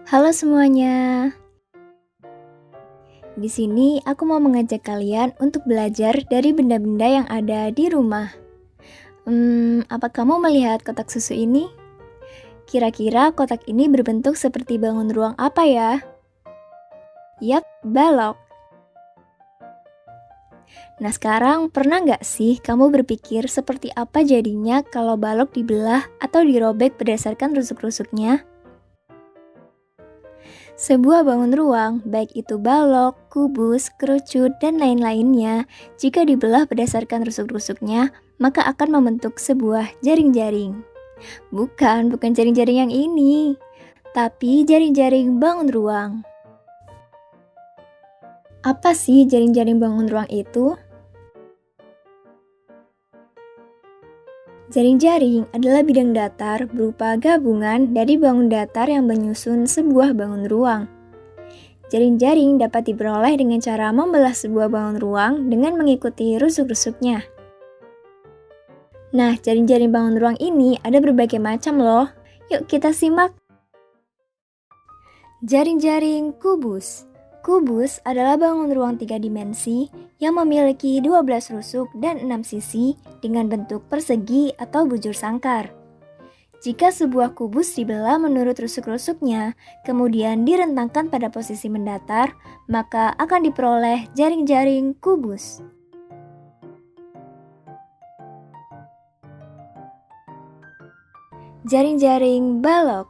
Halo semuanya. Di sini aku mau mengajak kalian untuk belajar dari benda-benda yang ada di rumah. Apa kamu melihat kotak susu ini? Kira-kira kotak ini berbentuk seperti bangun ruang apa ya? Yap, balok. Nah sekarang pernah nggak sih kamu berpikir seperti apa jadinya kalau balok dibelah atau dirobek berdasarkan rusuk-rusuknya? Sebuah bangun ruang, baik itu balok, kubus, kerucut, dan lain-lainnya, jika dibelah berdasarkan rusuk-rusuknya, maka akan membentuk sebuah jaring-jaring. Bukan jaring-jaring yang ini, tapi jaring-jaring bangun ruang. Apa sih jaring-jaring bangun ruang itu? Jaring-jaring adalah bidang datar berupa gabungan dari bangun datar yang menyusun sebuah bangun ruang. Jaring-jaring dapat diperoleh dengan cara membelah sebuah bangun ruang dengan mengikuti rusuk-rusuknya. Nah, jaring-jaring bangun ruang ini ada berbagai macam loh. Yuk kita simak. Jaring-jaring kubus. Kubus adalah bangun ruang 3 dimensi yang memiliki 12 rusuk dan 6 sisi dengan bentuk persegi atau bujur sangkar. Jika sebuah kubus dibelah menurut rusuk-rusuknya, kemudian direntangkan pada posisi mendatar, maka akan diperoleh jaring-jaring kubus. Jaring-jaring balok.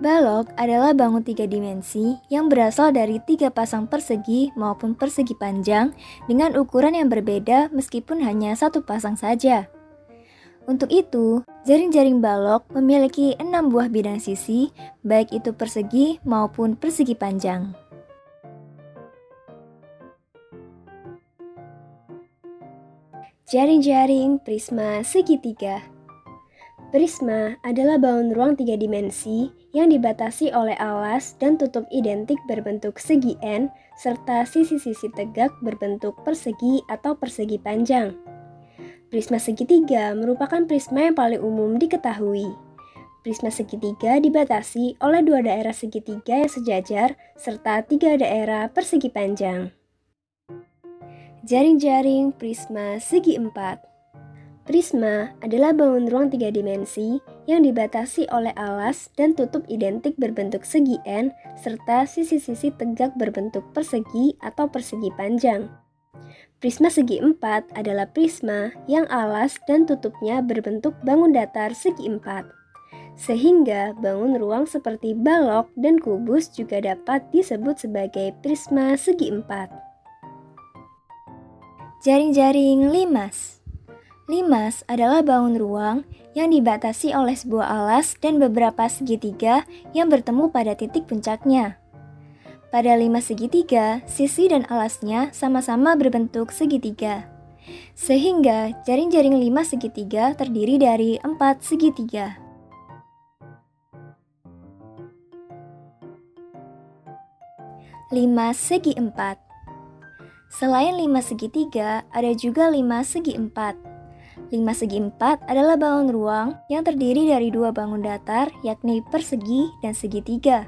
Balok adalah bangun 3 dimensi yang berasal dari 3 pasang persegi maupun persegi panjang dengan ukuran yang berbeda meskipun hanya satu pasang saja. Untuk itu, jaring-jaring balok memiliki 6 buah bidang sisi, baik itu persegi maupun persegi panjang. Jaring-jaring prisma segitiga. Prisma adalah bangun ruang 3 dimensi yang dibatasi oleh alas dan tutup identik berbentuk segi N serta sisi-sisi tegak berbentuk persegi atau persegi panjang. Prisma segitiga merupakan prisma yang paling umum diketahui. Prisma segitiga dibatasi oleh 2 daerah segitiga yang sejajar serta 3 daerah persegi panjang. Jaring-jaring prisma segi empat. Prisma adalah bangun ruang 3 dimensi yang dibatasi oleh alas dan tutup identik berbentuk segi N serta sisi-sisi tegak berbentuk persegi atau persegi panjang. Prisma segi empat adalah prisma yang alas dan tutupnya berbentuk bangun datar segi empat. Sehingga bangun ruang seperti balok dan kubus juga dapat disebut sebagai prisma segi empat. Jaring-jaring limas. Limas adalah bangun ruang yang dibatasi oleh sebuah alas dan beberapa segitiga yang bertemu pada titik puncaknya. Pada limas segitiga, sisi dan alasnya sama-sama berbentuk segitiga. Sehingga jaring-jaring limas segitiga terdiri dari 4 segitiga. Limas segi empat. Selain limas segitiga, ada juga limas segi empat. Limas segi empat adalah bangun ruang yang terdiri dari 2 bangun datar, yakni persegi dan segitiga.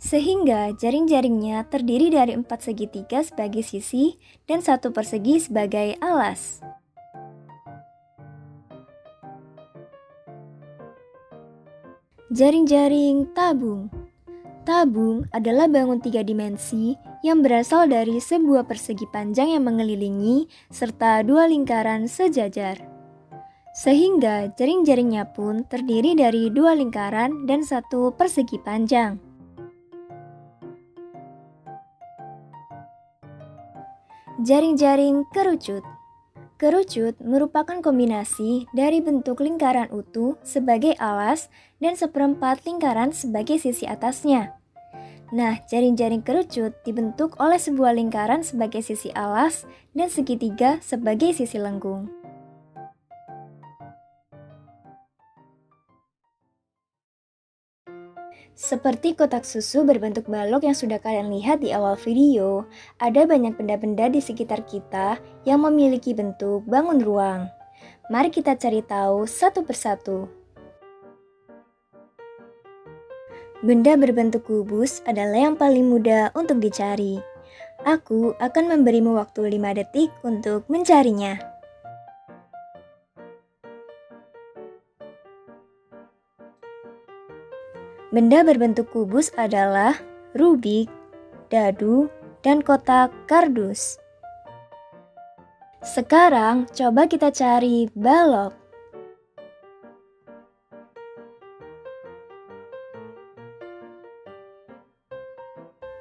Sehingga jaring-jaringnya terdiri dari 4 segitiga sebagai sisi dan 1 persegi sebagai alas. Jaring-jaring tabung. Tabung adalah bangun 3 dimensi yang berasal dari sebuah persegi panjang yang mengelilingi serta 2 lingkaran sejajar. Sehingga jaring-jaringnya pun terdiri dari 2 lingkaran dan 1 persegi panjang. Jaring-jaring kerucut. Kerucut merupakan kombinasi dari bentuk lingkaran utuh sebagai alas dan seperempat lingkaran sebagai sisi atasnya. Nah, jaring-jaring kerucut dibentuk oleh sebuah lingkaran sebagai sisi alas dan segitiga sebagai sisi lengkung. Seperti kotak susu berbentuk balok yang sudah kalian lihat di awal video, ada banyak benda-benda di sekitar kita yang memiliki bentuk bangun ruang. Mari kita cari tahu satu persatu. Benda berbentuk kubus adalah yang paling mudah untuk dicari. Aku akan memberimu waktu 5 detik untuk mencarinya. Benda berbentuk kubus adalah Rubik, dadu, dan kotak kardus. Sekarang coba kita cari balok.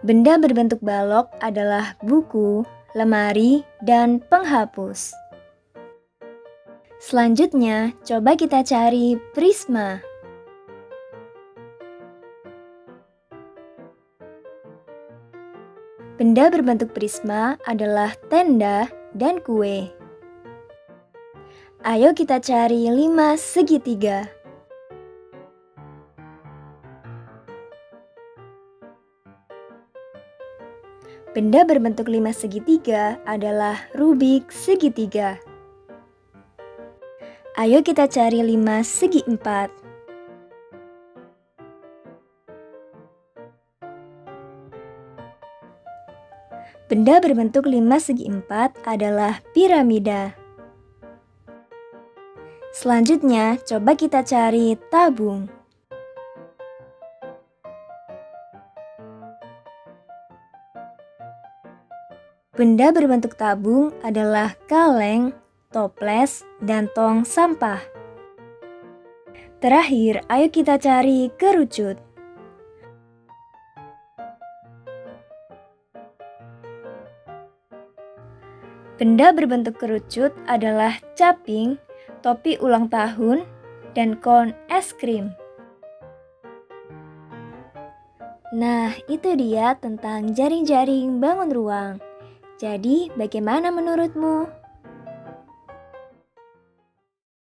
Benda berbentuk balok adalah buku, lemari, dan penghapus. Selanjutnya, coba kita cari prisma. Benda berbentuk prisma adalah tenda dan kue. Ayo kita cari 5 segitiga. Benda berbentuk 5 segitiga adalah Rubik segitiga. Ayo kita cari 5 segi empat. Benda berbentuk 5 segi empat adalah piramida. Selanjutnya, coba kita cari tabung. Benda berbentuk tabung adalah kaleng, toples, dan tong sampah. Terakhir, ayo kita cari kerucut. Benda berbentuk kerucut adalah caping, topi ulang tahun, dan kon es krim. Nah, itu dia tentang jaring-jaring bangun ruang. Jadi, bagaimana menurutmu?